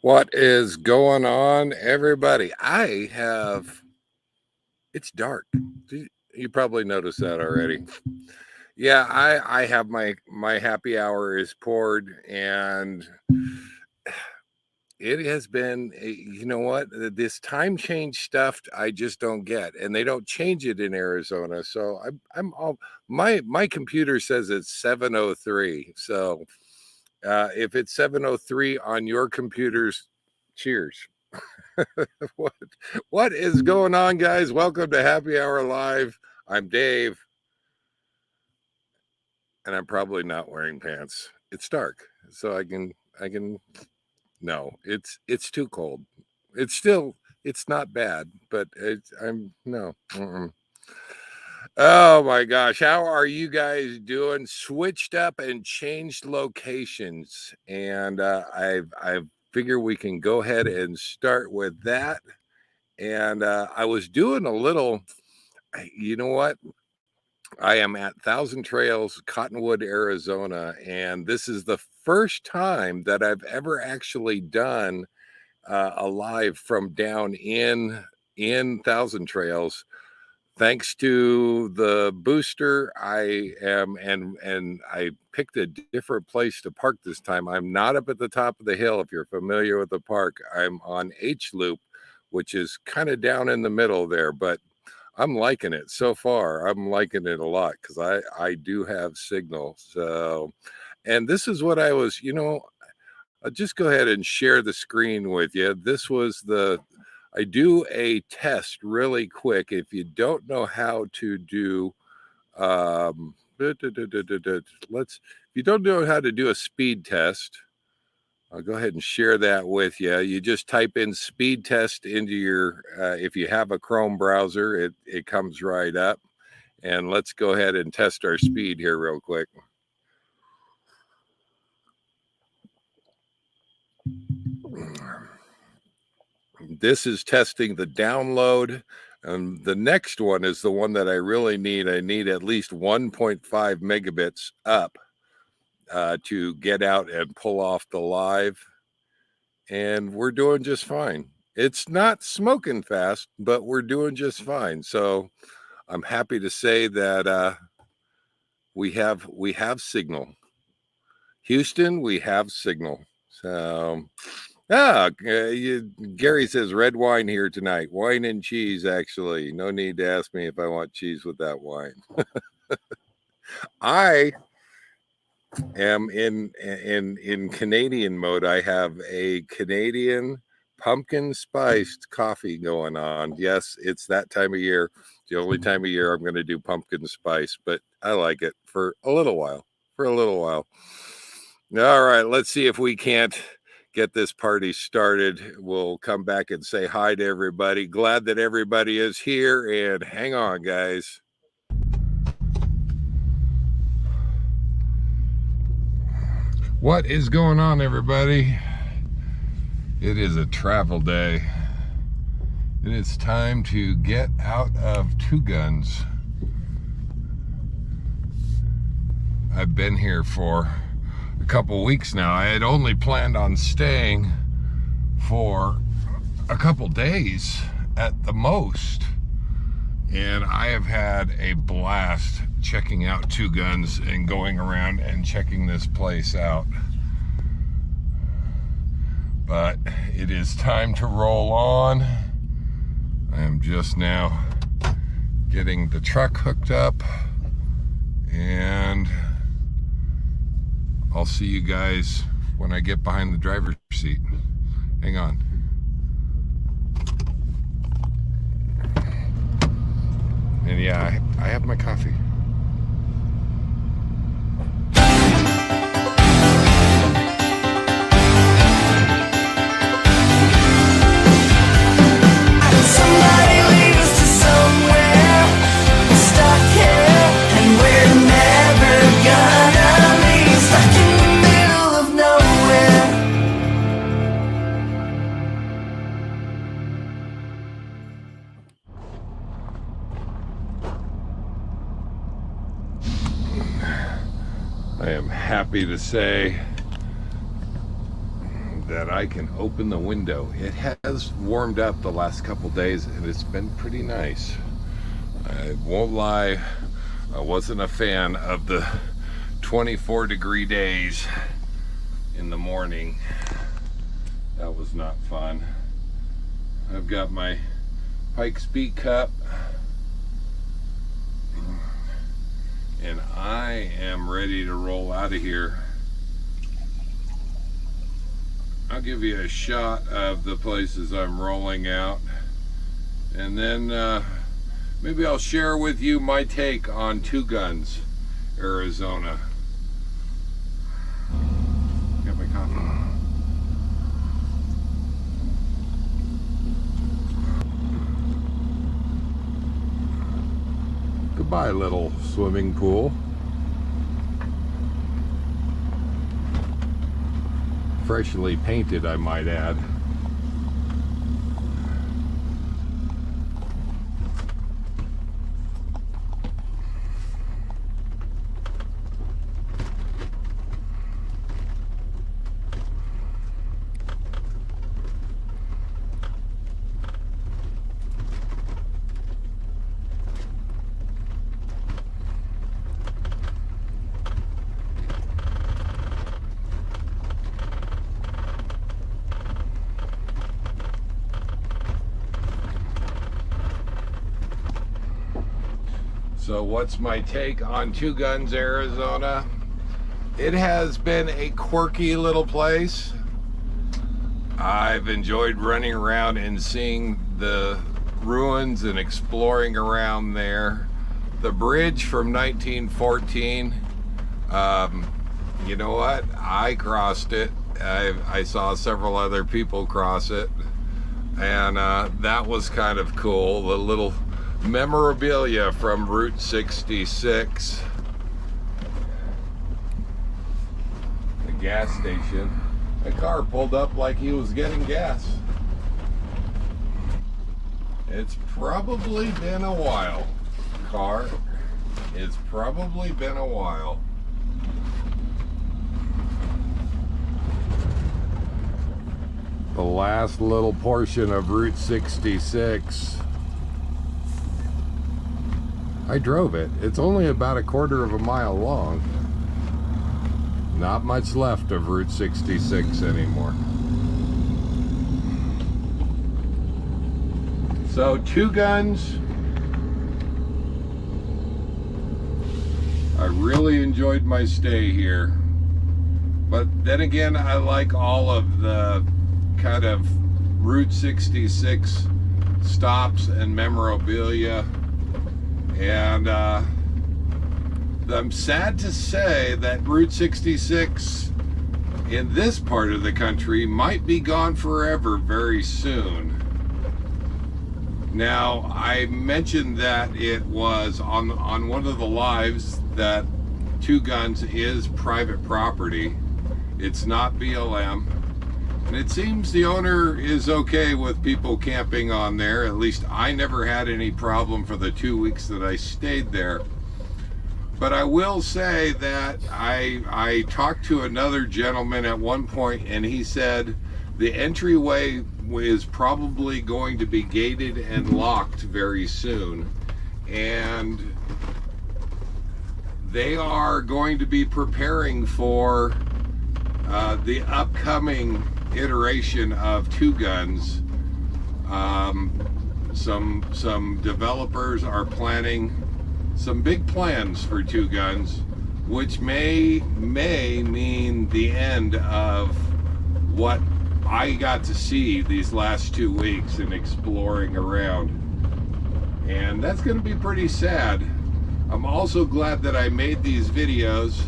What is going on, everybody? It's dark. You probably noticed that already. Yeah, I have my happy hour is poured, and it has been, you know what? This time change stuff I just don't get, and they don't change it in Arizona. So I'm all my computer says it's 7:03. So if it's 7:03 on your computers, cheers. what what is going on, guys? Welcome to Happy Hour Live. I'm Dave, and I'm probably not wearing pants. It's dark, so I can no, it's too cold. It's not bad, but I'm no. Oh my gosh, how are you guys doing? Switched up and changed locations, and I figure we can go ahead and start with that. And I was doing a little, you know what? I am at Thousand Trails, Cottonwood, Arizona, and this is the first time that I've ever actually done a live from down in Thousand Trails. Thanks to the booster, I am and I picked a different place to park this time. I'm not up at the top of the hill. If you're familiar with the park, I'm on H Loop, which is kind of down in the middle there, but I'm liking it so far. I'm liking it a lot because I do have signal. So, and this is what I was, I'll just go ahead and share the screen with you. I do a test really quick. If you don't know how to do, if you don't know how to do a speed test, I'll go ahead and share that with you. You just type in speed test into your, if you have a Chrome browser, it comes right up. And let's go ahead and test our speed here real quick. This is testing the download. And the next one is the one that I really need. I need at least 1.5 megabits up to get out and pull off the live. And we're doing just fine. It's not smoking fast, but we're doing just fine. So I'm happy to say that we have signal. Houston, we have signal. So Gary says red wine here tonight. Wine and cheese, actually. No need to ask me if I want cheese with that wine. I am in Canadian mode. I have a Canadian pumpkin spiced coffee going on. Yes, it's that time of year. It's the only time of year I'm going to do pumpkin spice, but I like it for a little while. All right, let's see if we can't get this party started. We'll come back and say hi to everybody. Glad that everybody is here, and hang on, guys. What is going on, everybody? It is a travel day. It is time to get out of Two Guns. I've been here for a couple weeks now. I had only planned on staying for a couple days at the most, and I have had a blast checking out Two Guns and going around and checking this place out. But it is time to roll on. I am just now getting the truck hooked up, and I'll see you guys when I get behind the driver's seat. Hang on. And yeah, I have my coffee. I am happy to say that I can open the window. It has warmed up the last couple days and it's been pretty nice. I won't lie, I wasn't a fan of the 24-degree days in the morning. That was not fun. I've got my Pike's Peak cup and I am ready to roll out of here. I'll give you a shot of the places I'm rolling out, and then maybe I'll share with you my take on Two Guns, Arizona. Got my coffee. Goodbye, little swimming pool. Freshly painted, I might add. So what's my take on Two Guns, Arizona? It has been a quirky little place. I've enjoyed running around and seeing the ruins and exploring around there. The bridge from 1914, you know what? I crossed it. I saw several other people cross it, and that was kind of cool. The little memorabilia from Route 66. The gas station. A car pulled up like he was getting gas. It's probably been a while, car. It's probably been a while. The last little portion of Route 66. I drove it. It's only about a quarter of a mile long. Not much left of Route 66 anymore. So Two Guns. I really enjoyed my stay here. But then again, I like all of the kind of Route 66 stops and memorabilia. And I'm sad to say that Route 66 in this part of the country might be gone forever very soon. Now, I mentioned that it was on one of the lives that Two Guns is private property. It's not BLM. And it seems the owner is okay with people camping on there. At least I never had any problem for the 2 weeks that I stayed there. But I will say that I talked to another gentleman at one point, and he said the entryway is probably going to be gated and locked very soon. And they are going to be preparing for the upcoming iteration of Two Guns. Some developers are planning some big plans for Two Guns, which may mean the end of what I got to see these last 2 weeks in exploring around, and that's going to be pretty sad. I'm also glad that I made these videos,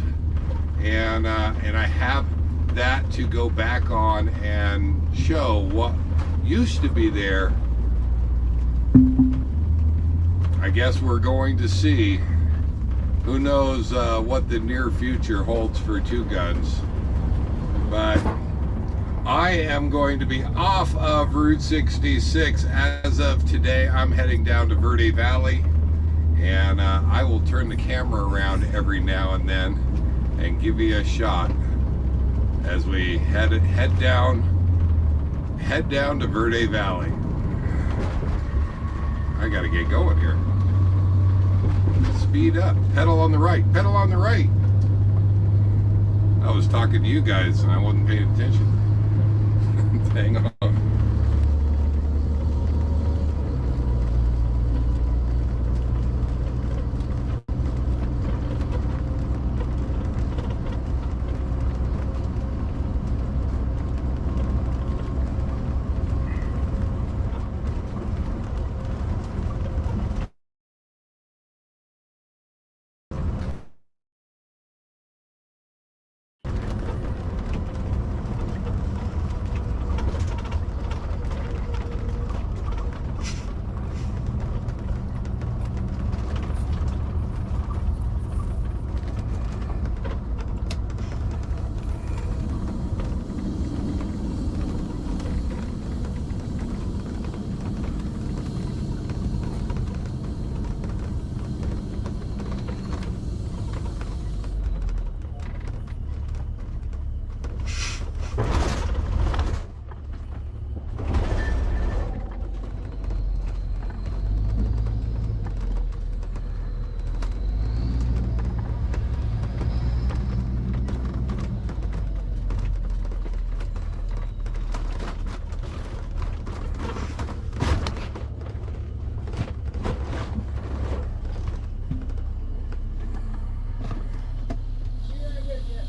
and I have that to go back on and show what used to be there. I guess we're going to see. Who knows what the near future holds for Two Guns. But I am going to be off of Route 66 as of today. I'm heading down to Verde Valley, and I will turn the camera around every now and then and give you a shot as we head down head down to Verde Valley. I gotta get going here. Speed up. Pedal on the right. Pedal on the right. I was talking to you guys and I wasn't paying attention. Hang on.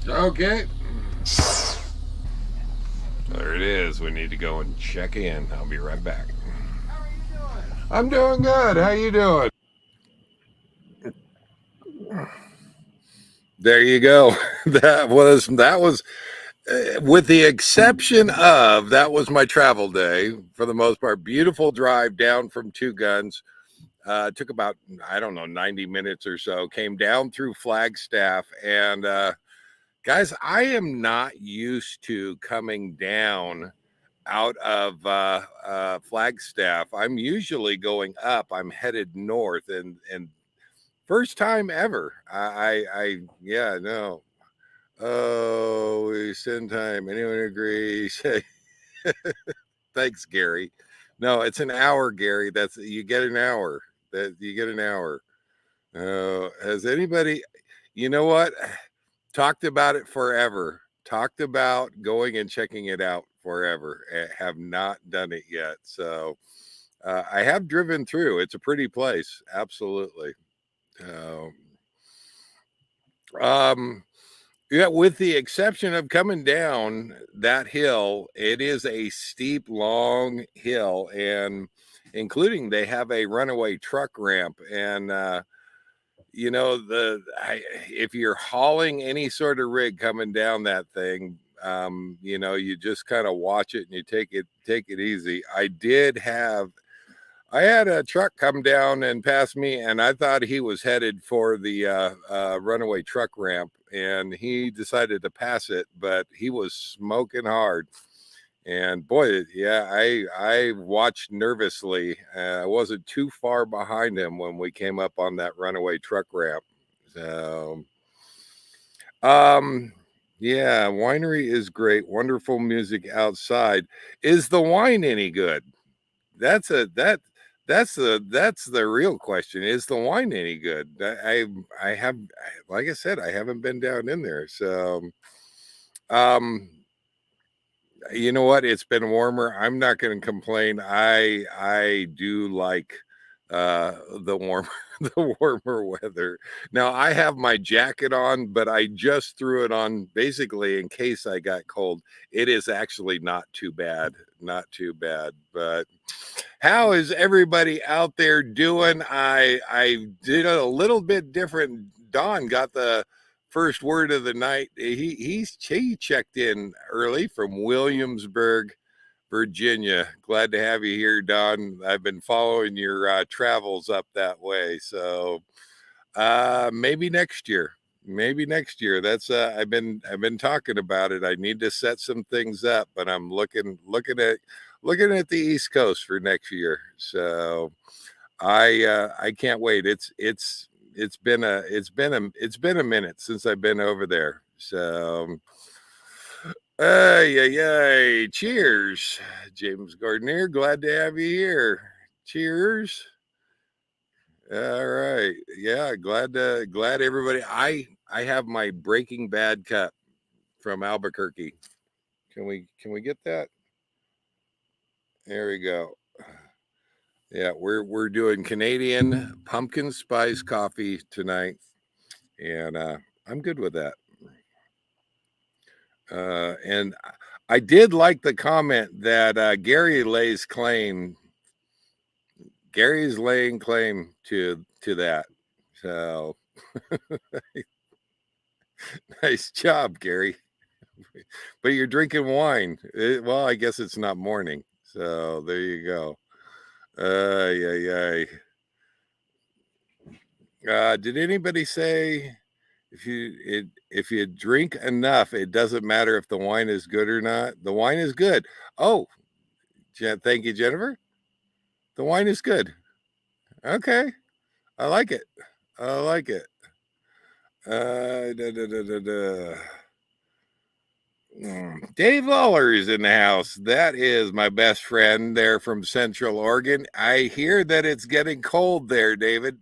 Okay. There it is. We need to go and check in. I'll be right back. How are you doing? I'm doing good. How you doing? There you go. That was with the exception of that was my travel day for the most part. Beautiful drive down from Two Guns. Took about, I don't know, 90 minutes or so. Came down through Flagstaff. And guys, I am not used to coming down out of Flagstaff. I'm usually going up. I'm headed north, and first time ever. Yeah, no. Oh, we send time. Anyone agree? Thanks, Gary. No, it's an hour, Gary. That's you get an hour. That you get an hour. Has anybody? You know what? Talked about it forever. Talked about going and checking it out forever. Have not done it yet. So I have driven through. It's a pretty place. Absolutely. Uh, um, yeah, with the exception of coming down that hill, it is a steep, long hill, and including they have a runaway truck ramp. And you know, if you're hauling any sort of rig coming down that thing, you know, you just kind of watch it and you take it easy. I had a truck come down and pass me, and I thought he was headed for the runaway truck ramp, and he decided to pass it, but he was smoking hard. And boy, yeah, I watched nervously. I wasn't too far behind him when we came up on that runaway truck ramp. So, um, yeah, winery is great. Wonderful music outside. Is the wine any good? That's a that that's the real question. Is the wine any good? I have, like I said, I haven't been down in there. So um you know what? It's been warmer. I'm not going to complain. I do like the warmer the warmer weather. Now I have my jacket on, but I just threw it on basically in case I got cold. It is actually not too bad. Not too bad. But how is everybody out there doing? I did a little bit different. Don got the first word of the night. He checked in early from Williamsburg, Virginia. Glad to have you here, Don. I've been following your travels up that way. So maybe next year. Maybe next year. That's I've been talking about it. I need to set some things up, but I'm looking at the East Coast for next year. So I can't wait. It's been a minute since I've been over there. So Ay, ay, ay. Cheers. James Gordon here. Glad to have you here. Cheers. All right. Yeah, glad everybody. I have my Breaking Bad cup from Albuquerque. Can we get that? There we go. Yeah, we're doing Canadian pumpkin spice coffee tonight, and I'm good with that. And I did like the comment that Gary lays claim. Gary's laying claim to that. So nice job, Gary. But you're drinking wine. Well, I guess it's not morning. So there you go. Yeah, yeah. Did anybody say if you drink enough, it doesn't matter if the wine is good or not? The wine is good. Oh, thank you, Jennifer. The wine is good. Okay, I like it. I like it. Da, da, da, da, da. Dave Lawler is in the house. That is my best friend there from Central Oregon. I hear that it's getting cold there, David.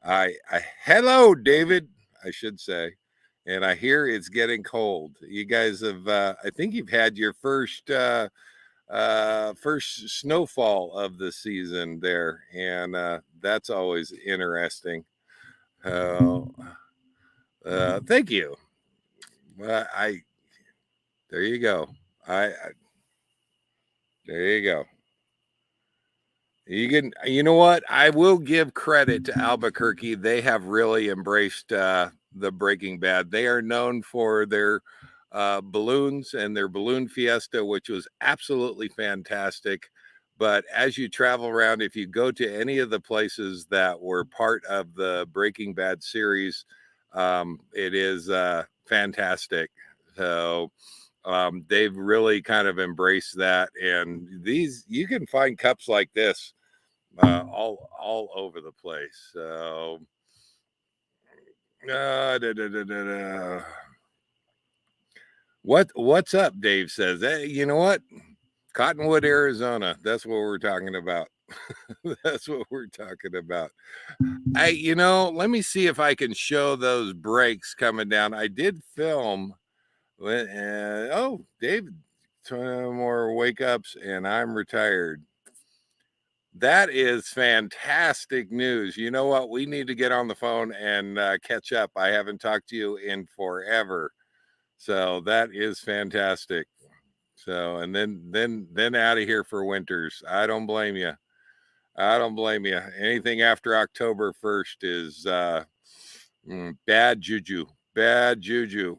I hello, David, I should say. And I hear it's getting cold. You guys have I think you've had your first snowfall of the season there, and that's always interesting. Uh, thank you. I there you go. I there you go. You know what? I will give credit to Albuquerque. They have really embraced the Breaking Bad. They are known for their balloons and their balloon fiesta, which was absolutely fantastic. But as you travel around, if you go to any of the places that were part of the Breaking Bad series, it is fantastic. So they've really kind of embraced that. And these, you can find cups like this all over the place. So, da, da, da, da, da. What's up? Dave says, hey, you know what? Cottonwood, Arizona. That's what we're talking about. That's what we're talking about. Let me see if I can show those breaks coming down. I did film. Oh, David, 20 more wake ups, and I'm retired. That is fantastic news. You know what? We need to get on the phone and catch up. I haven't talked to you in forever. So that is fantastic. So and then out of here for winters. I don't blame you. I don't blame you. Anything after October 1st is bad juju. Bad juju.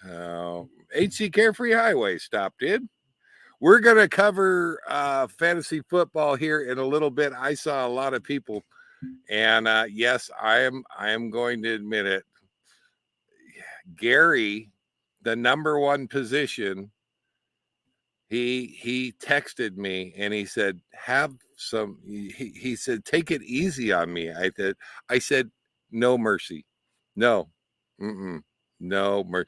HC Carefree Highway stopped in. We're going to cover fantasy football here in a little bit. I saw a lot of people, and yes, I am going to admit it. Gary, the number one position, he texted me and he said, "Have some." He said, "Take it easy on me." I said, "No mercy, no, no mercy."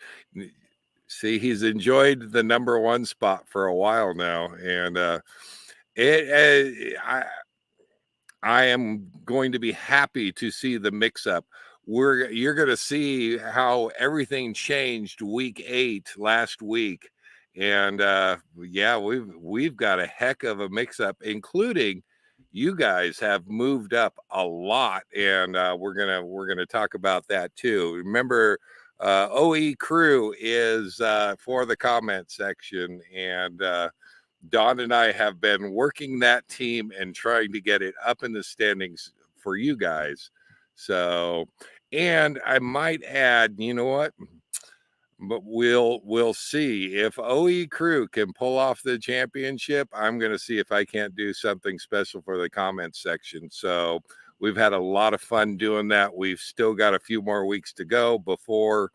See, he's enjoyed the number one spot for a while now, and I am going to be happy to see the mix up. You're going to see how everything changed week 8 last week, and yeah, we've got a heck of a mix up, including you guys have moved up a lot, and we're gonna talk about that too. Remember, OE Crew is for the comment section, and Don and I have been working that team and trying to get it up in the standings for you guys. So, and I might add, you know what? But we'll see if OE Crew can pull off the championship. I'm going to see if I can't do something special for the comments section. So we've had a lot of fun doing that. We've still got a few more weeks to go before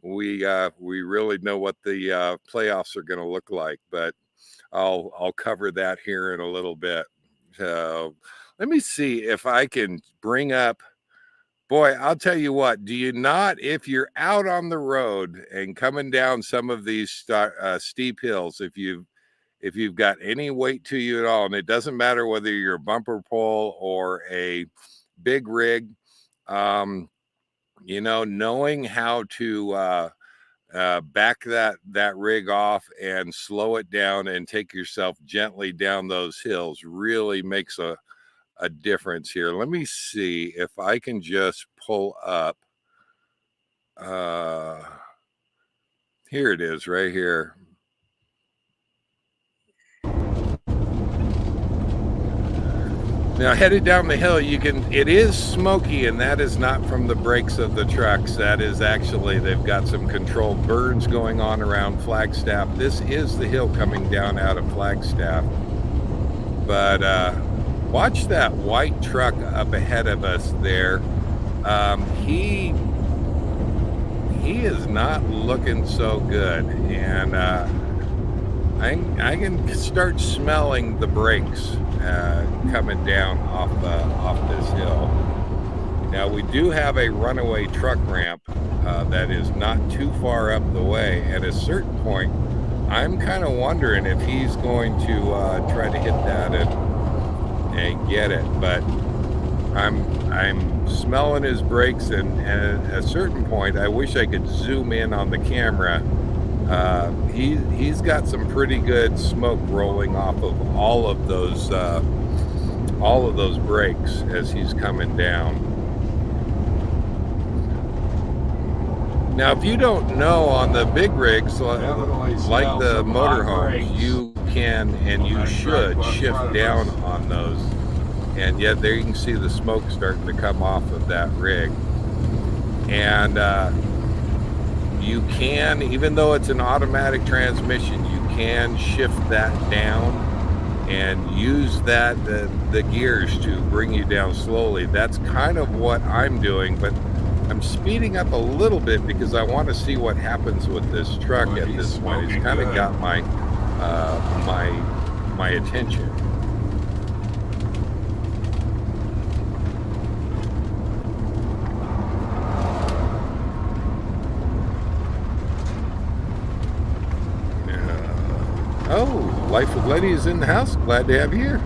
we really know what the playoffs are going to look like. But I'll cover that here in a little bit. So let me see if I can bring up Boy, I'll tell you what, do you not, if you're out on the road and coming down some of these steep hills, if you've got any weight to you at all, and it doesn't matter whether you're a bumper pull or a big rig, um, knowing how to back that rig off and slow it down and take yourself gently down those hills really makes a difference here. Let me see if I can just pull up. Here it is right here. Now headed down the hill, it is smoky, and that is not from the brakes of the trucks. That is actually, they've got some controlled burns going on around Flagstaff. This is the hill coming down out of Flagstaff. But watch that white truck up ahead of us there. He is not looking so good, and I can start smelling the brakes coming down off this hill. Now we do have a runaway truck ramp that is not too far up the way. At a certain point, I'm kind of wondering if he's going to try to hit that and get it, but I'm smelling his brakes, and at a certain point, I wish I could zoom in on the camera. He's got some pretty good smoke rolling off of all of those brakes as he's coming down. Now, if you don't know, on the big rigs like the motorhomes, you can and you should shift down on those. And yet there you can see the smoke starting to come off of that rig. And you can, even though it's an automatic transmission, you can shift that down and use the gears to bring you down slowly. That's kind of what I'm doing, but I'm speeding up a little bit because I want to see what happens with this truck at this point. It's kind of got my my attention. Oh, Life with Letty is in the house. Glad to have you here.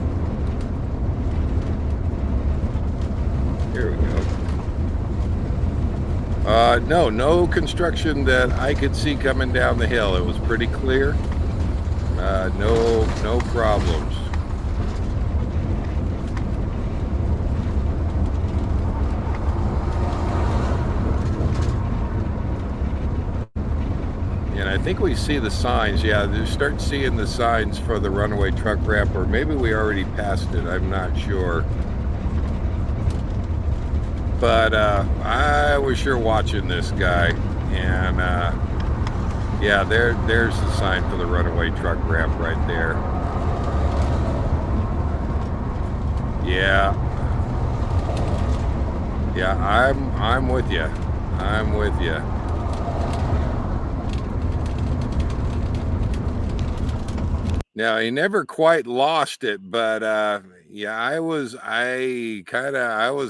Here we go. No construction that I could see coming down the hill. It was pretty clear. No problems. And I think we see the signs. Yeah, they start seeing the signs for the runaway truck ramp, or maybe we already passed it. I'm not sure. But I was sure watching this guy, and yeah, there's the sign for the runaway truck ramp right there. Yeah, I'm with you. I'm with you. Now, he never quite lost it, but yeah, I was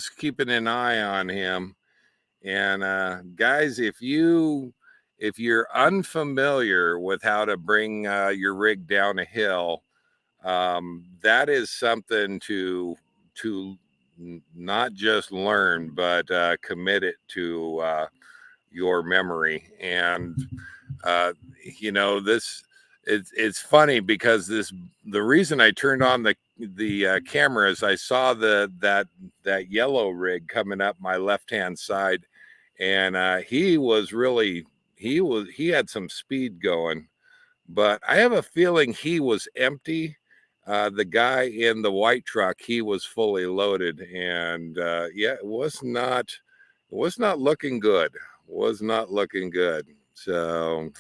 keeping an eye on him. And guys, if you're unfamiliar with how to bring your rig down a hill, that is something to not just learn, but commit it to your memory. And this. It's funny because the reason I turned on the camera is I saw that yellow rig coming up my left hand side, and he had some speed going, but I have a feeling he was empty. The guy in the white truck, he was fully loaded, and yeah, it was not looking good. Was not looking good. So.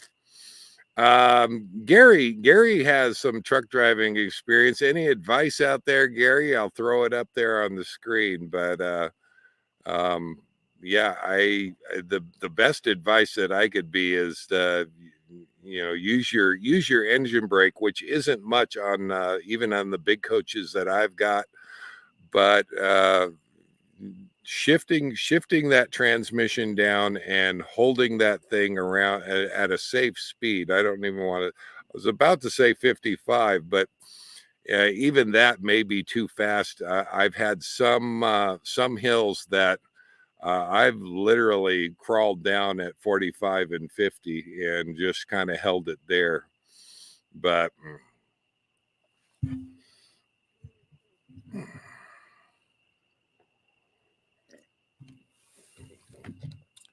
Gary has some truck driving experience. Any advice out there, Gary? I'll throw it up there on the screen. But yeah, the best advice that I could be is use your engine brake, which isn't much on even on the big coaches that I've got, but shifting that transmission down and holding that thing around at a safe speed. I don't even want to, I was about to say 55, but even that may be too fast. I've had some hills that I've literally crawled down at 45 and 50 and just kind of held it there. But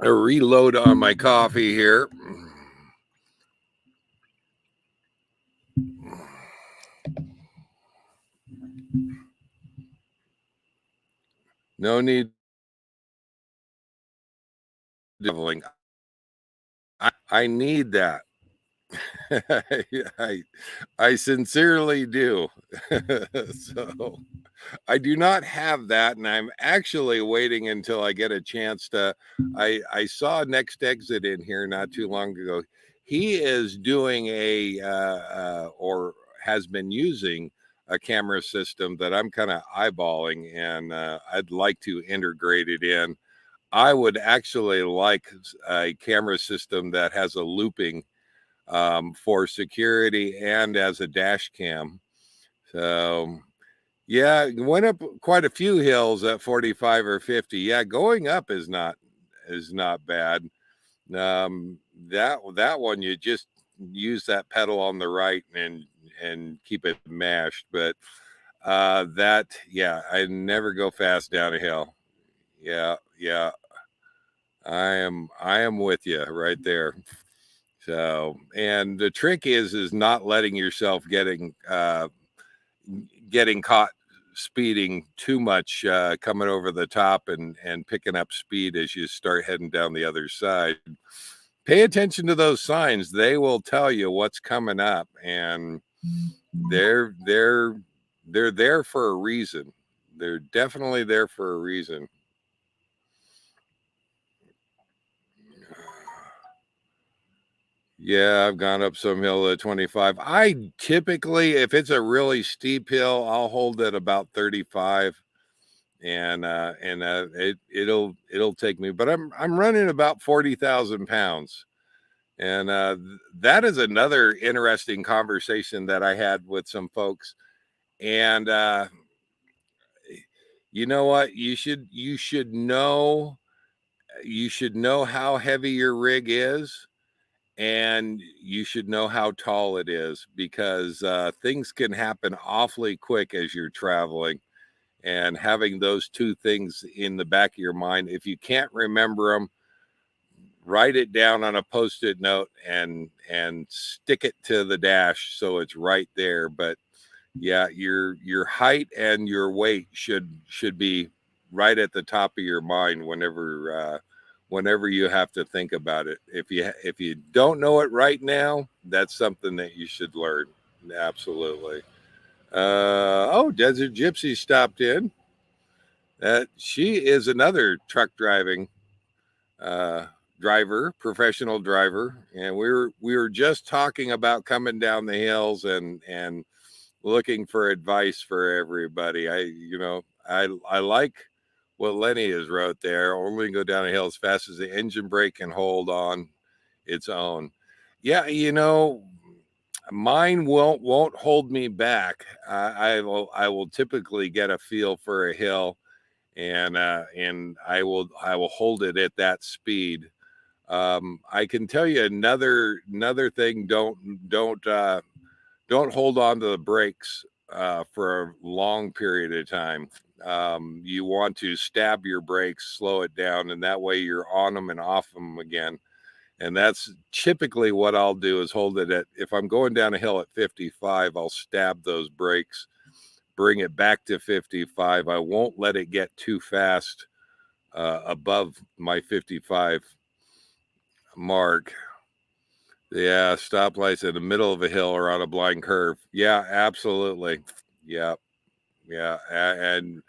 a reload on my coffee here. No need leveling. I need that. I sincerely do. So I do not have that, and I'm actually waiting until I get a chance to. I saw Next Exit in here not too long ago. He is doing or has been using a camera system that I'm kind of eyeballing, and I'd like to integrate it in. I would actually like a camera system that has a looping for security and as a dash cam. So yeah, went up quite a few hills at 45 or 50. Yeah, going up is not bad. That one you just use that pedal on the right and keep it mashed. But that yeah, I never go fast down a hill. Yeah, yeah. I am with you right there. So, and the trick is not letting yourself getting caught speeding too much, coming over the top and picking up speed as you start heading down the other side. Pay attention to those signs; they will tell you what's coming up, and they're they're there for a reason. They're definitely there for a reason. Yeah, I've gone up some hill at 25. I typically, if it's a really steep hill, I'll hold it about 35, and it'll take me. But I'm running about 40,000 pounds, and that is another interesting conversation that I had with some folks. And you know what? You should know how heavy your rig is, and you should know how tall it is, because things can happen awfully quick as you're traveling. And having those two things in the back of your mind, if you can't remember them, write it down on a post-it note and stick it to the dash so it's right there. But yeah, your height and your weight should be right at the top of your mind whenever you have to think about it. If you don't know it right now, that's something that you should learn. Absolutely. Oh, Desert Gypsy stopped in. She is another truck driving uh, driver, professional driver, and we were just talking about coming down the hills and looking for advice for everybody. I like what Lenny has wrote there. Only go down a hill as fast as the engine brake can hold on its own. Yeah, mine won't hold me back. I will typically get a feel for a hill, and I will hold it at that speed. I can tell you another thing. Don't hold on to the brakes for a long period of time. You want to stab your brakes, slow it down, and that way you're on them and off them again. And that's typically what I'll do, is hold it at, if I'm going down a hill at 55, I'll stab those brakes, bring it back to 55. I won't let it get too fast above my 55 mark. Yeah, stoplights in the middle of a hill or on a blind curve. Yeah, absolutely. Yeah, yeah, and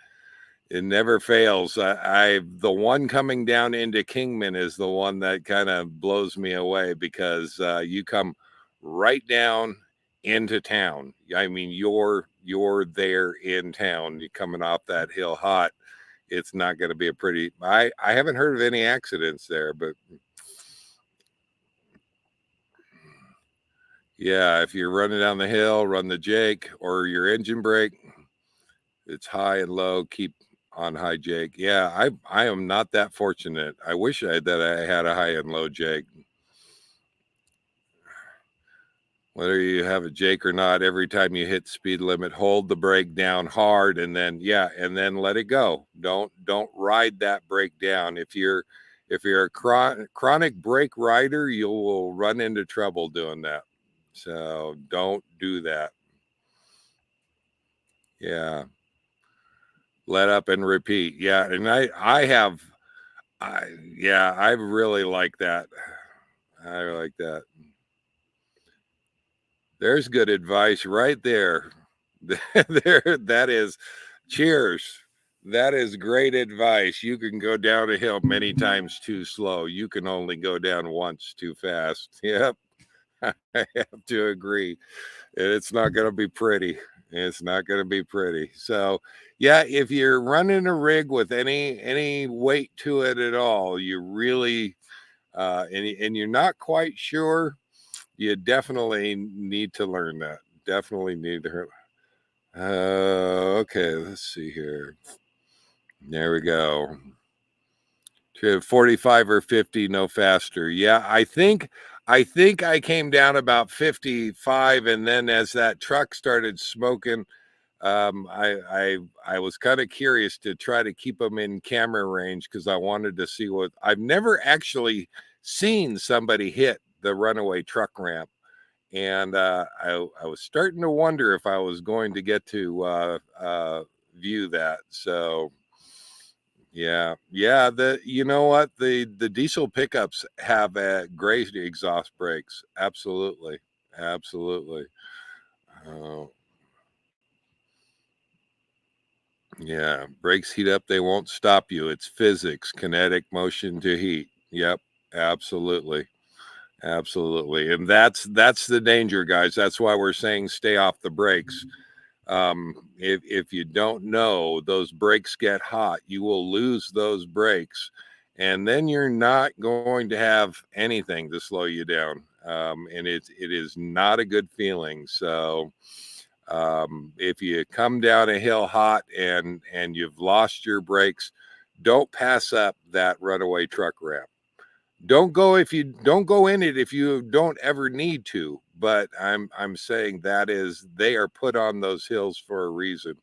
it never fails. The one coming down into Kingman is the one that kind of blows me away, because you come right down into town. I mean, you're there in town. You're coming off that hill hot, it's not going to be a pretty. I haven't heard of any accidents there, but yeah, if you're running down the hill, run the Jake or your engine brake. It's high and low. Keep on high Jake. Yeah, I am not that fortunate. I wish that I had a high and low Jake. Whether you have a Jake or not, every time you hit speed limit, hold the brake down hard and then let it go. Don't ride that brake down. If you're a chronic brake rider, you will run into trouble doing that. So don't do that. Yeah. Let up and repeat. Yeah. And I really like that. I like that. There's good advice right there. That is cheers. That is great advice. You can go down a hill many times too slow. You can only go down once too fast. Yep. I have to agree. It's not going to be pretty. It's not going to be pretty. So, yeah, if you're running a rig with any weight to it at all, you really and you're not quite sure, you definitely need to learn that. Definitely need to. Okay, let's see here. There we go. To 45 or 50, no faster. Yeah, I came down about 55, and then as that truck started smoking, I was kind of curious to try to keep them in camera range because I wanted to see what I've never actually seen somebody hit the runaway truck ramp. And I was starting to wonder if I was going to get to view that. So yeah. The you know what, the diesel pickups have great exhaust brakes. Absolutely, absolutely. Uh, yeah, brakes heat up. They won't stop you. It's physics, kinetic motion to heat. Yep, absolutely. Absolutely. And that's the danger, guys. That's why we're saying stay off the brakes. If you don't know, those brakes get hot, you will lose those brakes, and then you're not going to have anything to slow you down. And it is not a good feeling. So if you come down a hill hot and you've lost your brakes, don't pass up that runaway truck ramp. Don't go in it if you don't ever need to, but I'm saying that is they are put on those hills for a reason,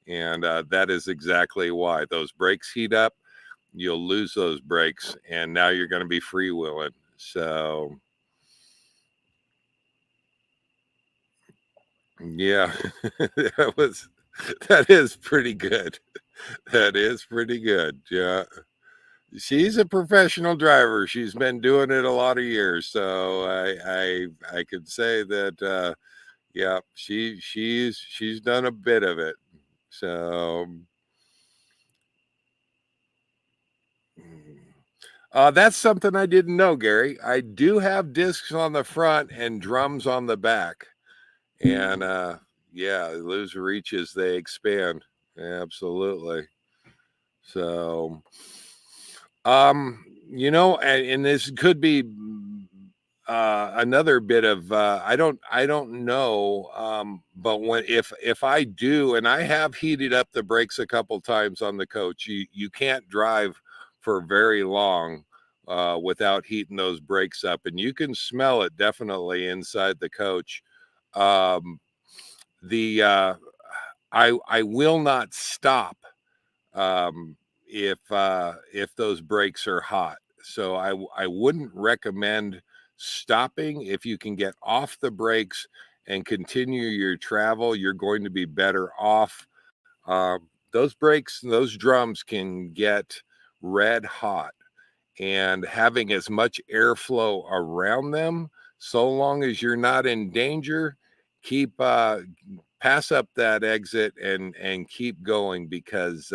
and that is exactly why those brakes heat up. You'll lose those brakes, and now you're going to be freewheeling. So yeah, that is pretty good. That is pretty good. Yeah. She's a professional driver. She's been doing it a lot of years, so I could say that yeah, she's done a bit of it. So that's something I didn't know, Gary. I do have discs on the front and drums on the back, and yeah, lose reach as they expand. Absolutely. So and this could be another bit of I don't know, but when if I do, and I have heated up the brakes a couple times on the coach, you can't drive for very long without heating those brakes up, and you can smell it definitely inside the coach. Um, the I will not stop um, if those brakes are hot. So I wouldn't recommend stopping. If you can get off the brakes and continue your travel, you're going to be better off. Those brakes, those drums can get red hot, and having as much airflow around them, so long as you're not in danger, keep pass up that exit and keep going because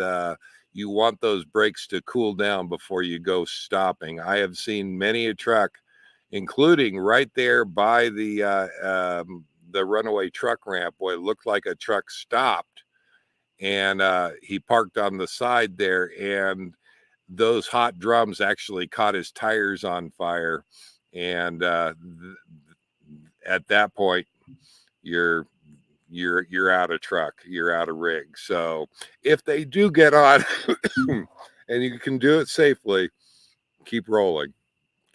you want those brakes to cool down before you go stopping. I have seen many a truck, including right there by the runaway truck ramp, where it looked like a truck stopped, and he parked on the side there, and those hot drums actually caught his tires on fire, and at that point you're out of truck, you're out of rig. So if they do get on and you can do it safely, keep rolling.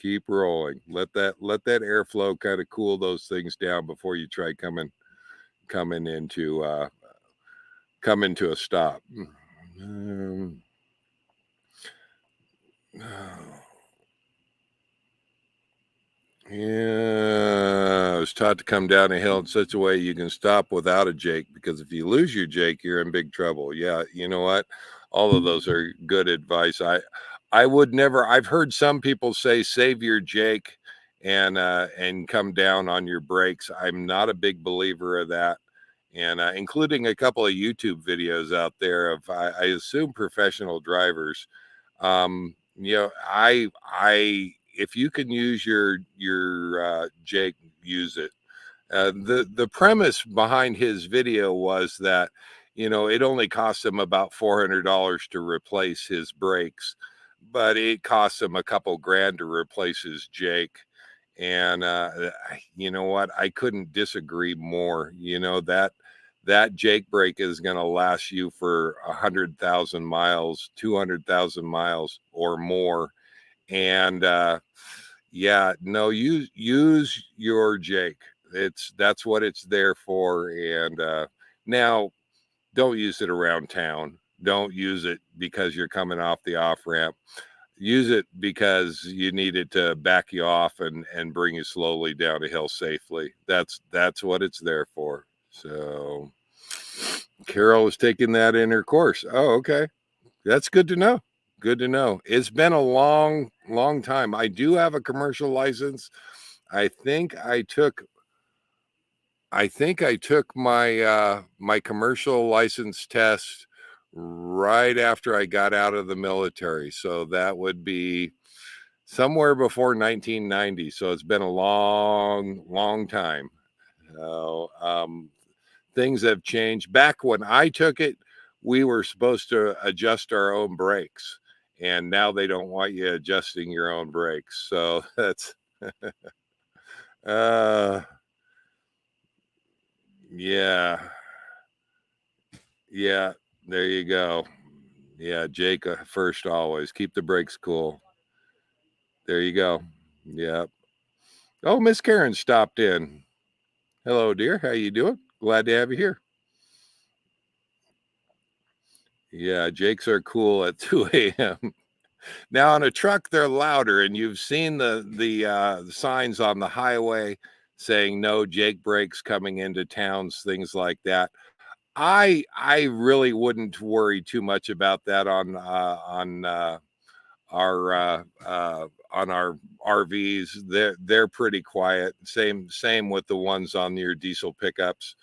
Keep rolling. Let that airflow kind of cool those things down before you try coming into a stop. Yeah, I was taught to come down a hill in such a way you can stop without a Jake, because if you lose your Jake, you're in big trouble. Yeah, you know what? All of those are good advice. I would never. I've heard some people say save your Jake and come down on your brakes. I'm not a big believer of that, and including a couple of YouTube videos out there of I assume professional drivers. You know, I if you can use your Jake, use it. The premise behind his video was that, you know, it only cost him about $400 to replace his brakes, but it cost him a couple grand to replace his Jake. And you know what? I couldn't disagree more. You know, that Jake brake is going to last you for 100,000 miles, 200,000 miles or more. And yeah, no, use your Jake. That's what it's there for. And now don't use it around town. Don't use it because you're coming off the off ramp. Use it because you need it to back you off and bring you slowly down a hill safely. That's what it's there for. So Carol is taking that in her course. Oh, okay. That's good to know. Good to know. It's been a long time. I do have a commercial license. I think I took my my commercial license test right after I got out of the military. So that would be somewhere before 1990. So it's been a long time. Things have changed. Back when I took it, we were supposed to adjust our own brakes, and now they don't want you adjusting your own brakes. So that's uh yeah. Yeah, there you go. Yeah, Jake first always. Keep the brakes cool. There you go. Yeah. Oh, Miss Karen stopped in. Hello, dear. How you doing? Glad to have you here. Yeah, Jakes are cool at 2 a.m. Now on a truck, they're louder, and you've seen the signs on the highway saying no Jake brakes coming into towns, things like that. I really wouldn't worry too much about that on our RVs. They're pretty quiet. Same with the ones on your diesel pickups.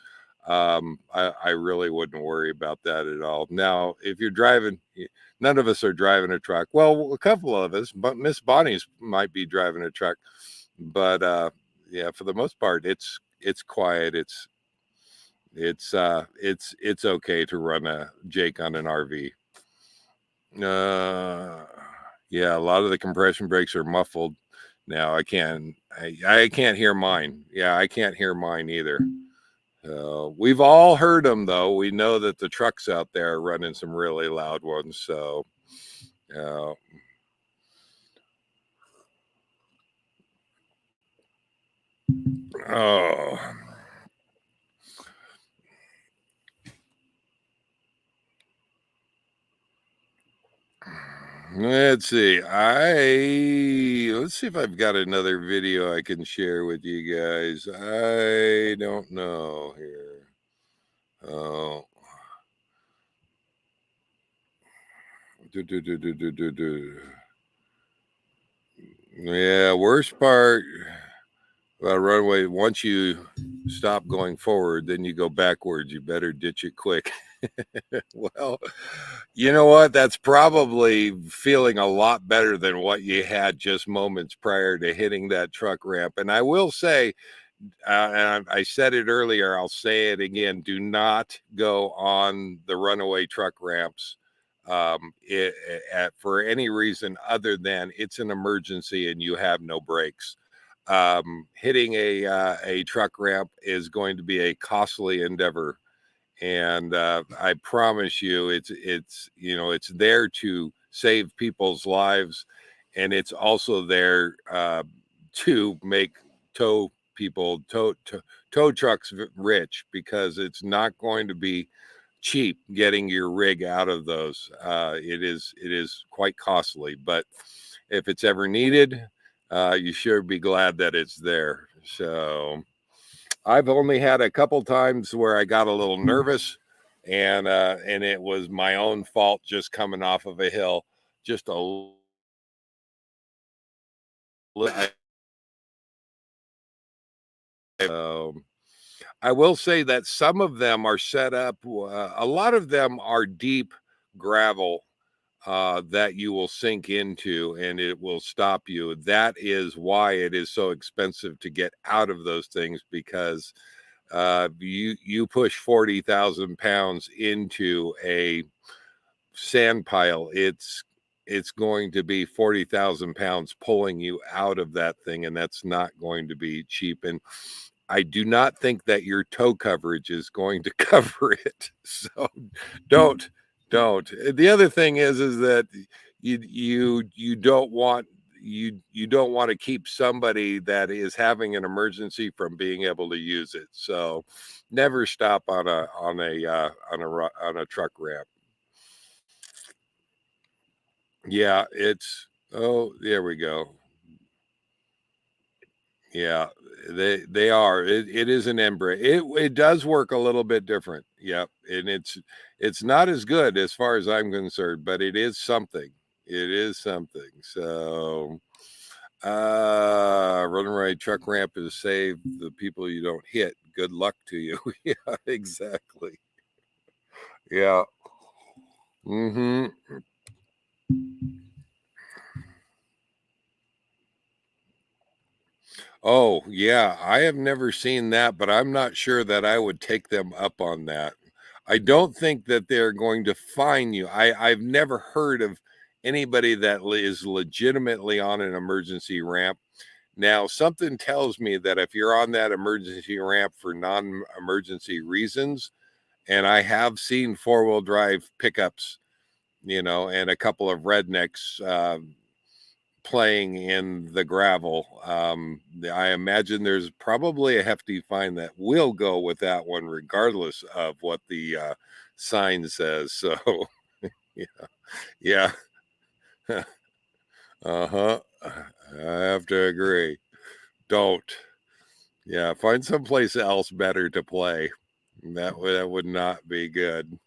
I really wouldn't worry about that at all. Now, if you're driving, none of us are driving a truck. Well, a couple of us, but Miss Bonnie's might be driving a truck. But yeah, for the most part, it's quiet. It's okay to run a Jake on an RV. Yeah, a lot of the compression brakes are muffled now. I can't hear mine. Yeah, I can't hear mine either. We've all heard them though. We know that the trucks out there are running some really loud ones. So, uh, oh, let's see. Let's see if I've got another video I can share with you guys. I don't know here. Oh. Yeah, worst part about runway, once you stop going forward, then you go backwards. You better ditch it quick. Well, you know what? That's probably feeling a lot better than what you had just moments prior to hitting that truck ramp. And I will say, and I said it earlier, I'll say it again, do not go on the runaway truck ramps for any reason other than it's an emergency and you have no brakes. Hitting a truck ramp is going to be a costly endeavor, and I promise you, it's there to save people's lives, and it's also there to make tow tow trucks rich, because it's not going to be cheap getting your rig out of those. It is quite costly, but if it's ever needed, you should be glad that it's there. So I've only had a couple times where I got a little nervous, and it was my own fault, just coming off of a hill, just a little. I will say that some of them are set up. A lot of them are deep gravel that you will sink into, and it will stop you. That is why it is so expensive to get out of those things, because you push 40,000 pounds into a sand pile, it's going to be 40,000 pounds pulling you out of that thing, and that's not going to be cheap. And I do not think that your tow coverage is going to cover it. So don't don't. The other thing is that you don't want you don't want to keep somebody that is having an emergency from being able to use it. So never stop on a truck ramp. Yeah, oh, there we go. Yeah, they are. It is an Embraer. It does work a little bit different. Yep, and it's not as good as far as I'm concerned, but it is something. It is something. So, running right truck ramp is save the people you don't hit. Good luck to you. Yeah, exactly. Yeah. Mm-hmm. Oh, yeah, I have never seen that, but I'm not sure that I would take them up on that. I don't think that they're going to fine you. I've never heard of anybody that is legitimately on an emergency ramp. Now, something tells me that if you're on that emergency ramp for non-emergency reasons, and I have seen four-wheel drive pickups, and a couple of rednecks playing in the gravel. I imagine there's probably a hefty fine that will go with that one, regardless of what the sign says. So, yeah, yeah, uh-huh. I have to agree. Don't. Yeah, find someplace else better to play. That would not be good.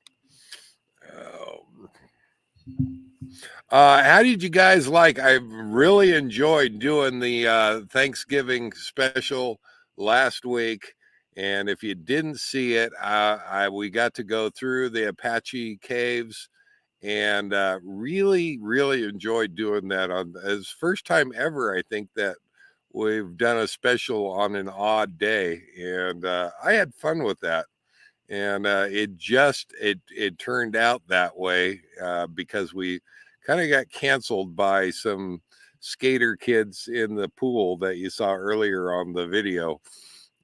Um, how did you guys like? I really enjoyed doing the Thanksgiving special last week, and if you didn't see it, we got to go through the Apache caves, and really, really enjoyed doing that. On as first time ever, I think that we've done a special on an odd day, and I had fun with that. And it turned out that way because we kind of got canceled by some skater kids in the pool that you saw earlier on the video,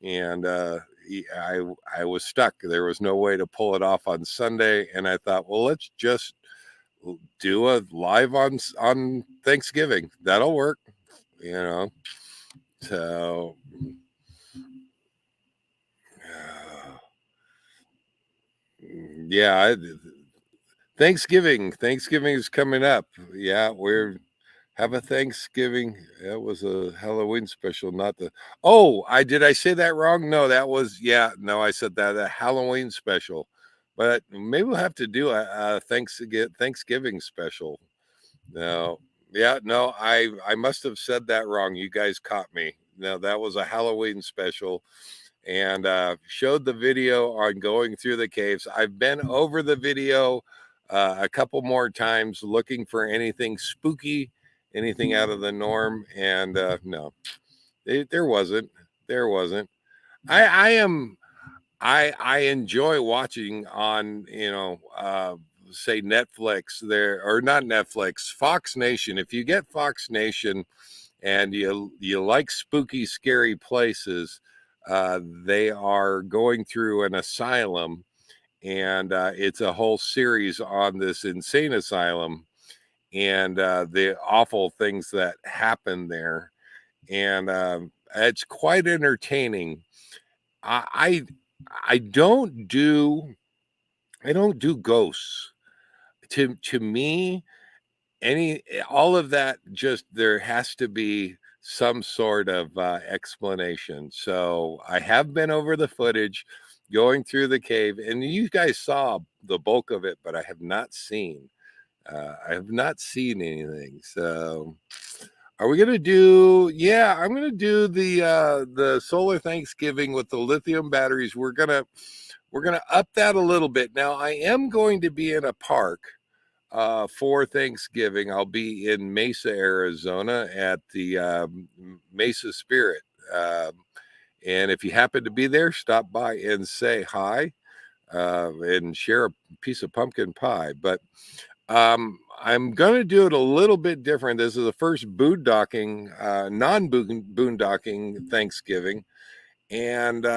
and I was stuck. There was no way to pull it off on Sunday, and I thought, well, let's just do a live on Thanksgiving. That'll work, you know. So yeah, Thanksgiving is coming up. Yeah, we're have a Thanksgiving. That was a Halloween special, not the. Oh, I say that wrong? No, that was yeah. No, I said that a Halloween special, but maybe we'll have to do a Thanksgiving special. No, yeah, no, I must have said that wrong. You guys caught me. No, that was a Halloween special, and showed the video on going through the caves. I've been over the video a couple more times looking for anything spooky, anything out of the norm, and no, there wasn't. There wasn't. I am I enjoy watching on, say Netflix there, or not Netflix, Fox Nation. If you get Fox Nation and you like spooky, scary places, they are going through an asylum, and it's a whole series on this insane asylum and the awful things that happen there, and it's quite entertaining. I I don't do I don't do ghosts. To me, any all of that, just there has to be some sort of explanation. So I have been over the footage, going through the cave, and you guys saw the bulk of it, but I have not seen anything. So are we gonna do? Yeah, I'm gonna do the solar Thanksgiving with the lithium batteries. We're gonna up that a little bit. Now I am going to be in a park for Thanksgiving. I'll be in Mesa, Arizona at the Mesa Spirit. And if you happen to be there, stop by and say hi and share a piece of pumpkin pie. But I'm going to do it a little bit different. This is the first boondocking, non-boondocking Thanksgiving. And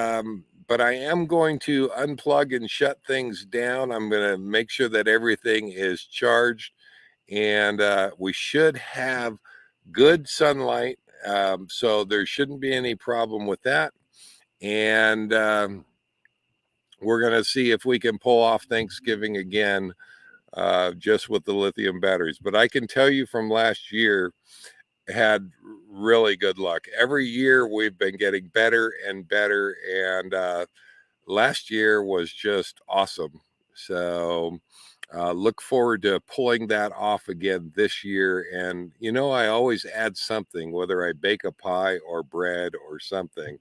but I am going to unplug and shut things down. I'm going to make sure that everything is charged, and we should have good sunlight, so there shouldn't be any problem with that. And we're going to see if we can pull off Thanksgiving again, just with the lithium batteries. But I can tell you from last year, had really good luck. Every year we've been getting better and better, and last year was just awesome. So look forward to pulling that off again this year. And I always add something, whether I bake a pie or bread or something,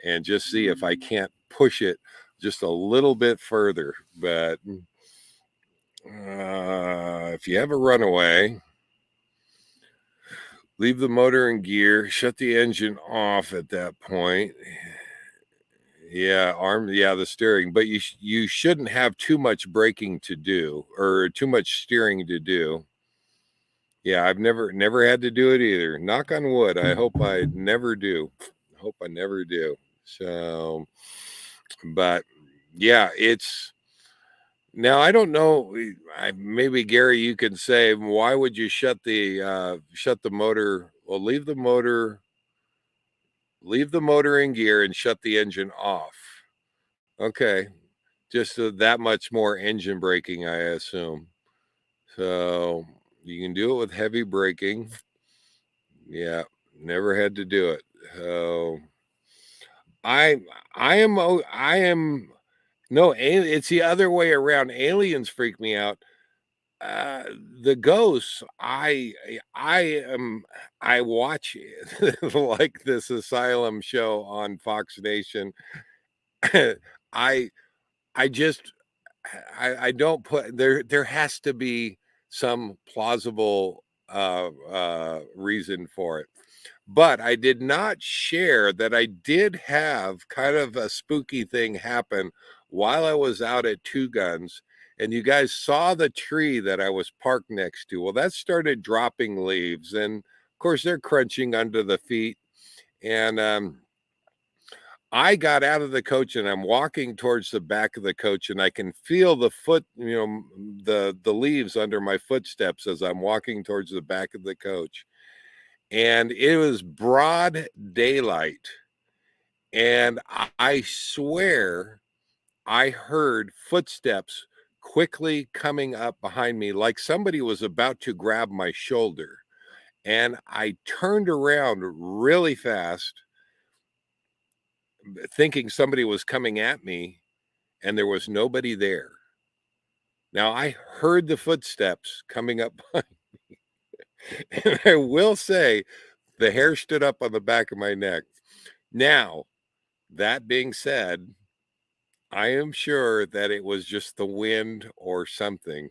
and just see if I can't push it just a little bit further. But if you have a runaway, leave the motor in gear, shut the engine off at that point. Yeah, the steering, but you shouldn't have too much braking to do, or too much steering to do. Yeah, I've never had to do it either. Knock on wood. I hope I never do. I hope I never do. So, but yeah, it's now I don't know. Maybe Gary, you can say, why would you shut the motor? Well, leave the motor in gear and shut the engine off. Okay, just that much more engine braking, I assume. So you can do it with heavy braking. Yeah, never had to do it. So I I am no. It's the other way around. Aliens freak me out. Uh, the ghosts. I am. I watch like this asylum show on Fox Nation. I I just I don't put there has to be some plausible reason for it. But I did not share that I did have kind of a spooky thing happen while I was out at Two Guns. And you guys saw the tree that I was parked next to. Well, that started dropping leaves. And of course, they're crunching under the feet. And I got out of the coach and I'm walking towards the back of the coach, and I can feel the leaves under my footsteps as I'm walking towards the back of the coach. And it was broad daylight. And I swear I heard footsteps quickly coming up behind me, like somebody was about to grab my shoulder. And I turned around really fast, thinking somebody was coming at me, and there was nobody there. Now I heard the footsteps coming up behind me, and I will say the hair stood up on the back of my neck. Now, that being said, I am sure that it was just the wind or something.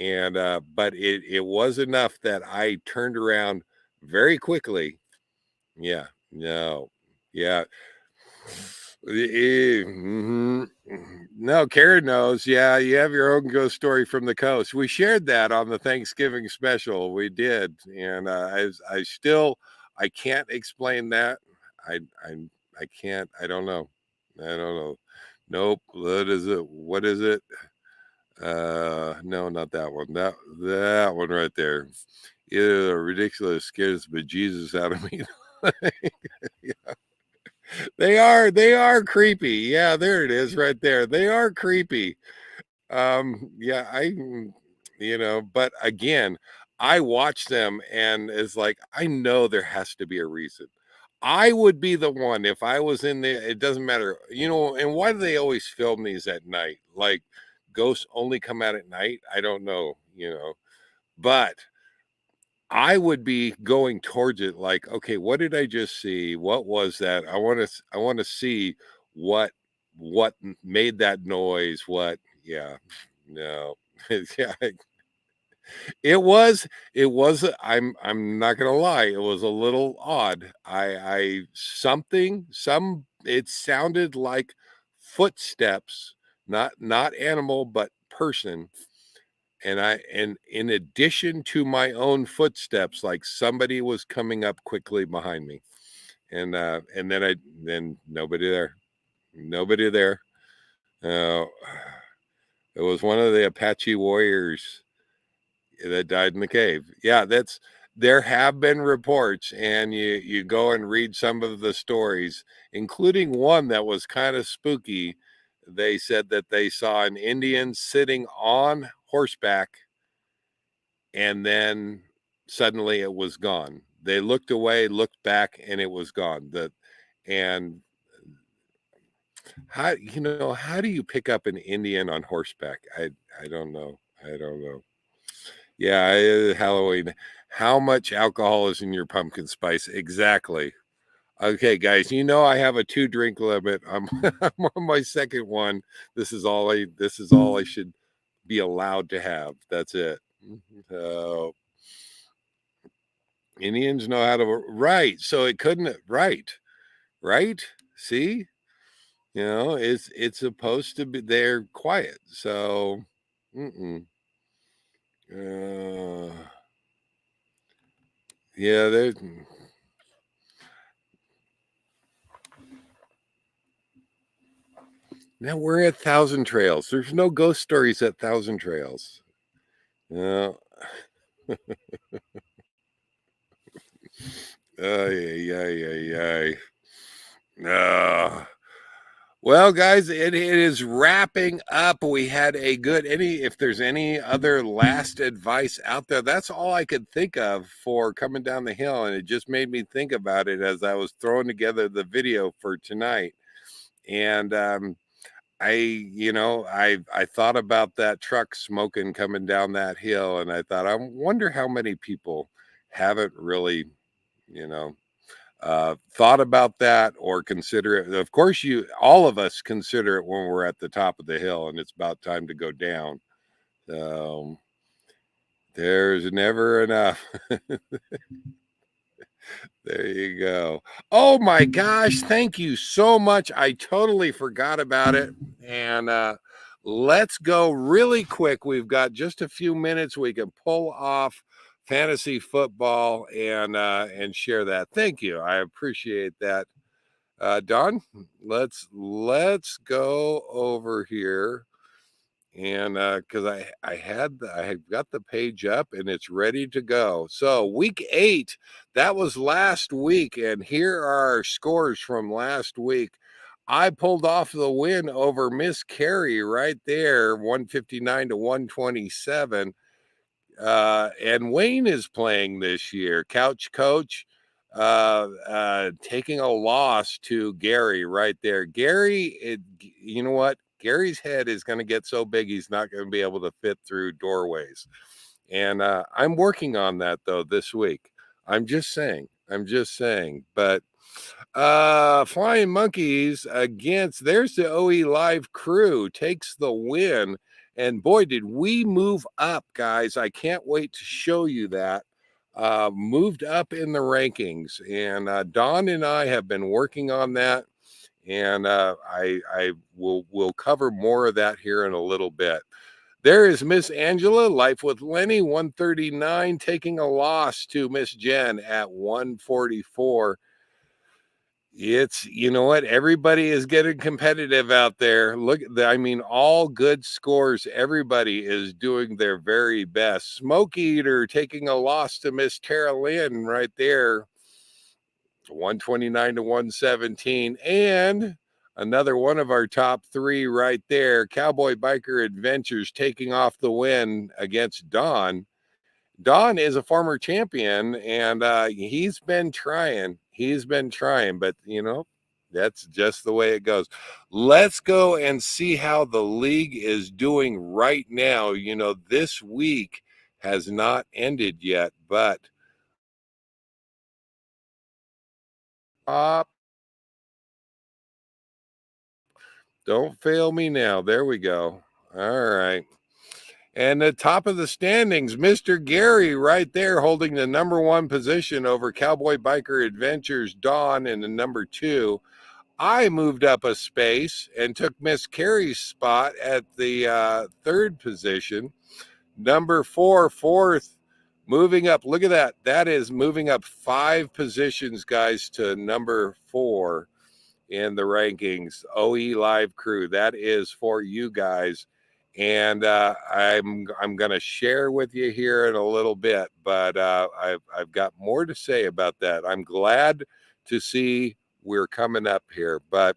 And but it was enough that I turned around very quickly. Yeah, no. Yeah. Mhm. No, Karen knows. Yeah, you have your own ghost story from the coast. We shared that on the Thanksgiving special. We did, and I still I can't explain that. I I I can't. I don't know. I don't know. Nope. What is it? What is it? No, not that one. That one right there. Yeah, ridiculous scares the bejesus out of me. They are creepy. Yeah, there it is right there. They are creepy. Yeah, but again, I watch them and it's like I know there has to be a reason. I would be the one if I was in there, it doesn't matter, and why do they always film these at night? Like ghosts only come out at night? I don't know. But I would be going towards it like, okay, what did I just see? What was that? I want to see what made that noise. Yeah. No. Yeah, I'm not going to lie, it was a little odd. I something some it sounded like footsteps, not animal but person, and in addition to my own footsteps, like somebody was coming up quickly behind me. And then nobody there. uh, it was one of the Apache warriors that died in the cave. Yeah, there have been reports, and you go and read some of the stories, including one that was kind of spooky. They said that they saw an Indian sitting on horseback, and then suddenly it was gone. They looked away, looked back, and it was gone. And how do you pick up an Indian on horseback? I don't know. I don't know. Yeah, Halloween. How much alcohol is in your pumpkin spice? Exactly. Okay, guys, I have a 2 drink limit. I'm on my second one. This is all I should be allowed to have. That's it. So Indians know how to right. So it couldn't right. See, it's supposed to be. They're quiet. So, mm-mm. Uh, yeah, there's now we're at Thousand Trails. There's no ghost stories at Thousand Trails. No. Ay, ay, ay, ay. Ah. Well, guys, it is wrapping up. We had a good if there's any other last advice out there, that's all I could think of for coming down the hill. And it just made me think about it as I was throwing together the video for tonight. And I thought about that truck smoking coming down that hill, and I thought, I wonder how many people haven't really, you know, thought about that or consider it. Of course, all of us consider it when we're at the top of the hill and it's about time to go down. So there's never enough. There you go. Oh my gosh, thank you so much. I totally forgot about it. And let's go really quick. We've got just a few minutes. We can pull off fantasy football and share that. Thank you. I appreciate that. Don, let's go over here, and because I had got the page up and it's ready to go. So week 8, that was last week, and here are our scores from last week. I pulled off the win over Miss Carrie right there, 159 to 127. And Wayne is playing this year. Couch Coach taking a loss to Gary right there. Gary, you know what? Gary's head is going to get so big he's not going to be able to fit through doorways. And I'm working on that though this week. I'm just saying. I'm just saying. But Flying Monkeys against there's the OE Live crew takes the win. And boy, did we move up, guys. I can't wait to show you that. Moved up in the rankings. And Don and I have been working on that. And I will cover more of that here in a little bit. There is Miss Angela, Life with Lenny, 139, taking a loss to Miss Jen at 144. It's, you know what? Everybody is getting competitive out there. Look, I mean, all good scores. Everybody is doing their very best. Smoke Eater taking a loss to Miss Tara Lynn right there, 129 to 117. And another one of our top three right there, Cowboy Biker Adventures taking off the win against Don. Don is a former champion, and he's been trying. He's been trying, but you know, that's just the way it goes. Let's go and see how the league is doing right now. You know, this week has not ended yet, but don't fail me now. There we go. All right. And the top of the standings, Mr. Gary right there holding the number one position over Cowboy Biker Adventures Dawn in the number two. I moved up a space and took Miss Carrie's spot at the third position. Number four, fourth, moving up. Look at that. That is moving up 5 positions, guys, to number 4 in the rankings. OE Live Crew. That is for you guys. And I'm going to share with you here in a little bit, but I've got more to say about that. I'm glad to see we're coming up here, but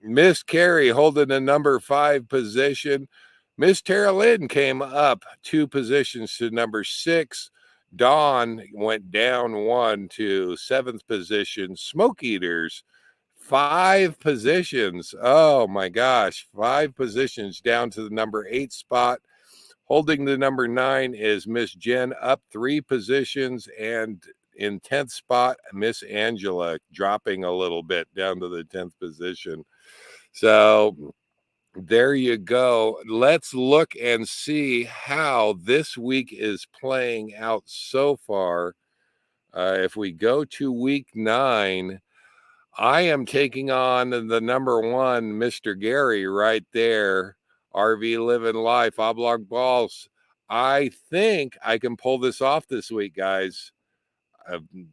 Miss Carrie holding the number 5 position. Miss Tara Lynn came up 2 positions to number 6. Dawn went down 1 to 7th position. Smoke Eaters 5 positions. Oh my gosh, 5 positions down to the number 8 spot. Holding the number 9 is Miss Jen, up 3 positions, and in 10th spot, Miss Angela dropping a little bit down to the 10th position. So there you go. Let's look and see how this week is playing out so far. If we go to week 9, I am taking on the number 1, Mr. Gary, right there. RV Living Life, Oblong Balls. I think I can pull this off this week, guys.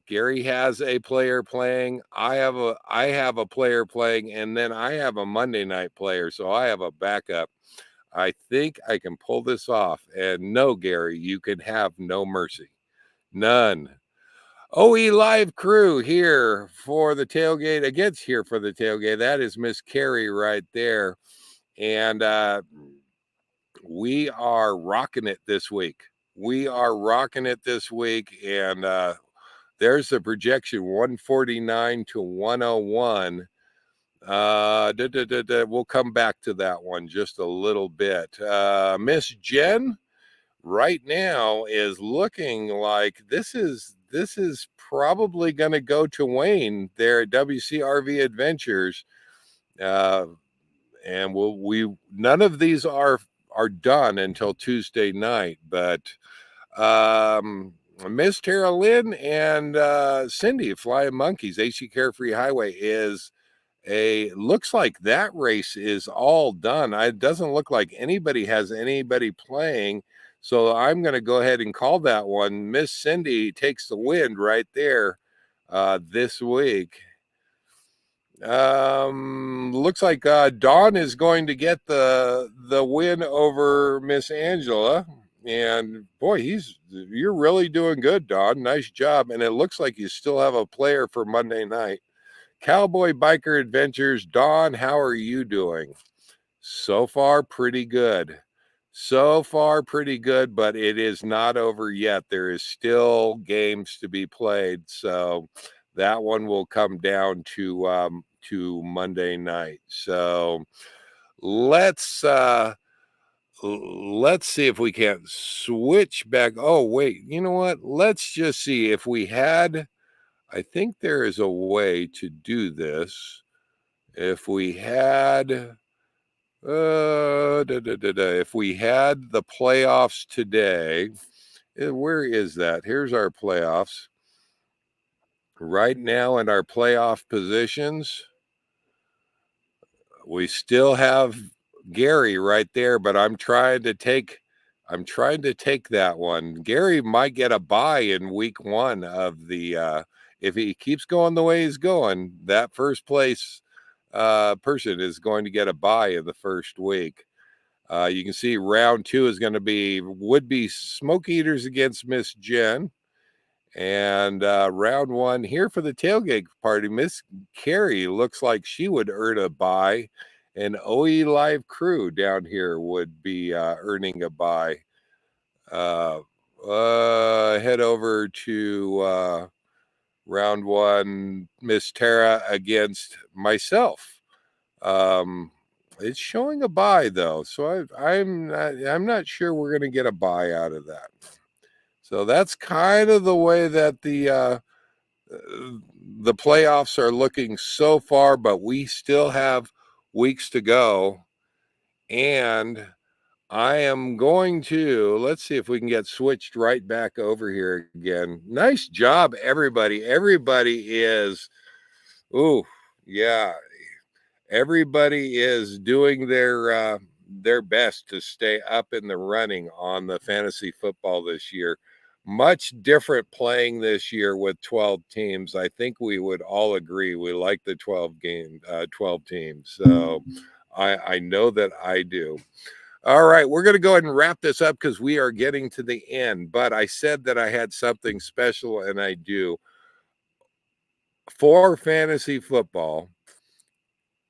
Gary has a player playing. I have a player playing, and then I have a Monday night player, so I have a backup. I think I can pull this off. And no, Gary, you can have no mercy, none. OE Live Crew here for the tailgate. Against here for the tailgate. That is Miss Carrie right there, and we are rocking it this week. We are rocking it this week, and there's the projection 149 to 101. We'll come back to that one just a little bit. Miss Jen right now is looking like this is probably going to go to Wayne there at WCRV Adventures. And we none of these are done until Tuesday night, but Miss Tara Lynn and Cindy Flying Monkeys, AC Carefree Highway is looks like that race is all done. It doesn't look like anybody has anybody playing. So I'm going to go ahead and call that one. Miss Cindy takes the win right there this week. Looks like Dawn is going to get the win over Miss Angela. And boy, you're really doing good, Dawn. Nice job. And it looks like you still have a player for Monday night. Cowboy Biker Adventures, Dawn, how are you doing? So far, pretty good. So far, pretty good, but it is not over yet. There is still games to be played. So that one will come down to Monday night. So let's see if we can't switch back. Oh, wait, you know what? Let's just see if we had. I think there is a way to do this. If we had if we had the playoffs today, where is that? Here's our playoffs. right now in our playoff positions, we still have Gary right there, but I'm trying to take that one. Gary might get a bye in week 1 of the if he keeps going the way he's going, that first place person is going to get a bye in the first week. You can see round 2 is going to be would-be Smoke Eaters against Miss Jen. And round 1 here for the tailgate party, Miss Carrie looks like she would earn a bye. And OE Live Crew down here would be earning a bye. Head over to round 1, Miss Tara against myself. It's showing a bye though, so I'm not sure we're going to get a bye out of that. So that's kind of the way that the playoffs are looking so far, but we still have weeks to go. And I am going to, let's see if we can get switched right back over here again. Nice job, everybody. Everybody is, yeah, everybody is doing their best to stay up in the running on the fantasy football this year. Much different playing this year with 12 teams. I think we would all agree we like the 12 teams. So I know that I do. All right, we're going to go ahead and wrap this up because we are getting to the end. But I said that I had something special, and I do. For fantasy football,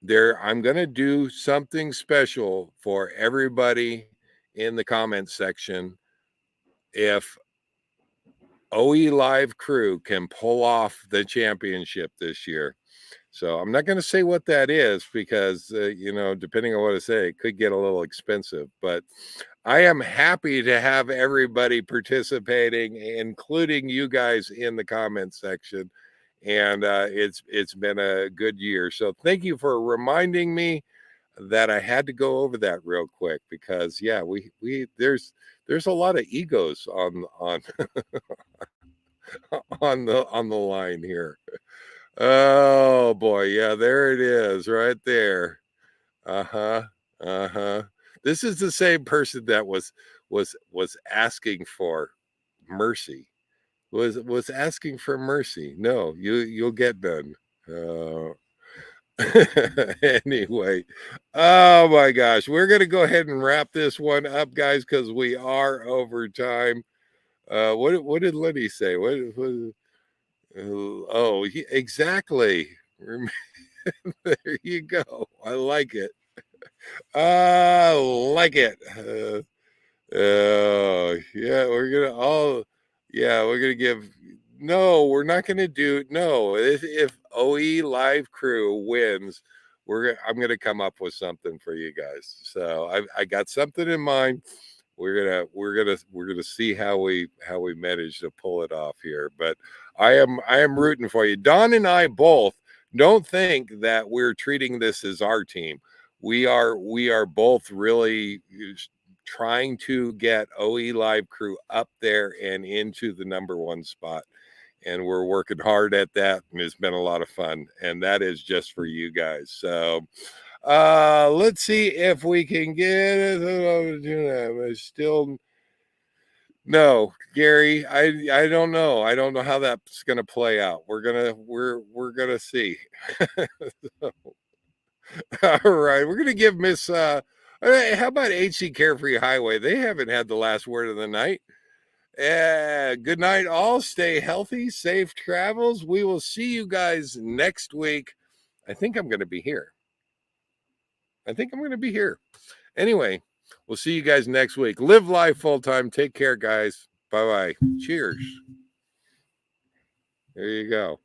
I'm going to do something special for everybody in the comments section. If OE Live Crew can pull off the championship this year. So I'm not going to say what that is because, depending on what I say, it could get a little expensive. But I am happy to have everybody participating, including you guys in the comments section. And it's been a good year. So thank you for reminding me that I had to go over that real quick because there's a lot of egos on on the line here. Oh boy, yeah, there it is right there. Uh-huh. Uh-huh. This is the same person that was asking for mercy. Was asking for mercy. No, you'll get none. Anyway, oh my gosh, we're gonna go ahead and wrap this one up, guys, because we are over time. What did Lenny say? Exactly. There you go. I like it. I like it. Oh, yeah, we're gonna give. No, we're not gonna do. No, if OE Live Crew wins, I'm gonna come up with something for you guys. So I got something in mind. We're gonna see how we manage to pull it off here. But I am rooting for you. Don and I both don't think that we're treating this as our team. We are both really trying to get OE Live Crew up there and into the number 1 spot. And we're working hard at that. And it's been a lot of fun. And that is just for you guys. So let's see if we can get it. Still no, Gary. I don't know. I don't know how that's gonna play out. We're gonna see. All right, we're gonna give Miss how about HC Carefree Highway? They haven't had the last word of the night. Good night, all. Stay healthy, safe travels. We will see you guys next week. I think I'm gonna be here. Anyway, we'll see you guys next week. Live life full time. Take care, guys. Bye bye. Cheers. There you go.